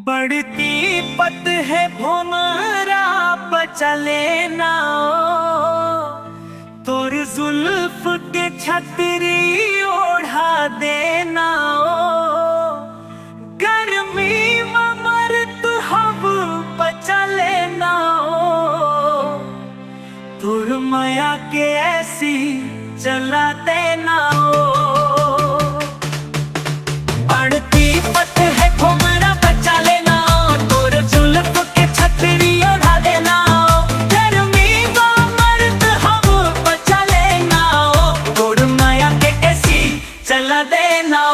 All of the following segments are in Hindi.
बढ़ती पत है भोमरा बचले ना तोर जुल्फ के छतरी ओढ़ा देना गर्मी मर्द हब बचले ना तोर माया के ऐसी चला देना बढ़ती पत है भोमरा बचा लेना तोर जुल्फ के छतरी ओढ़ा देना गर्मी मर्द हम बचा लेना तोर माया के ऐसी चला देना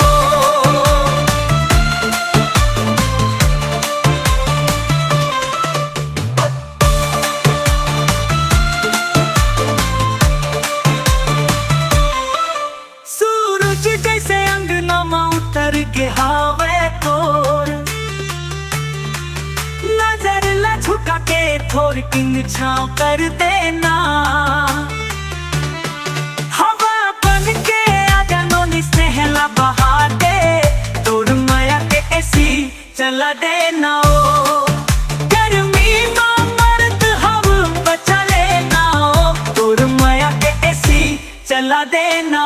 सूरज जैसे अंगना में उतर के हावे तोर नजर ला झुका के थोर किंग छाँव कर देना हवा बन के आजा नोनी स्नेहला बहा दे तोर माया के ऐसी चला देना गर्मी में मर्द हम बचा लेना तोर माया के ऐसी चला देना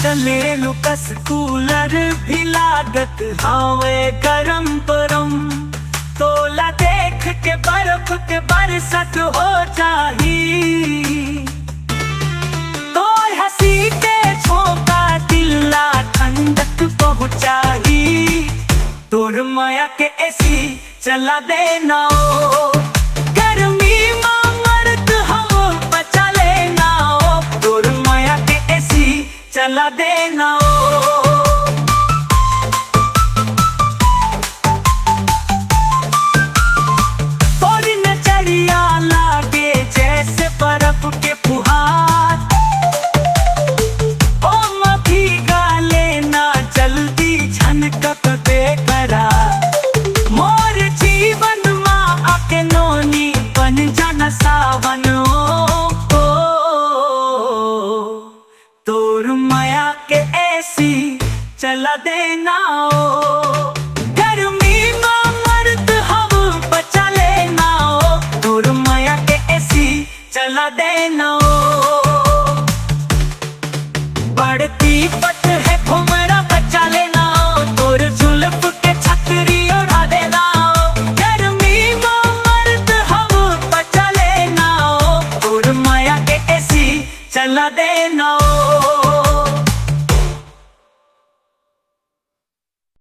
चले लुकस कूलर भी लागत हावे गरम परम तोला देख के बर्फ के बरसत हो जाही तो हंसी के झोंका दिला ठंडक पहुंचाही तोर माया के ऐसी चला देना गर्मी में मर्द हम बचा लेना तोर माया के ऐसी चला देना थोड़ी नजरिया लागे जैसे बर्फ के फुहार ओ भीगा लेना जल्दी झनकत बेकरार मोर जीवन माँ आके नोनी बन जाना सावन तोर माया के ऐसी चला देना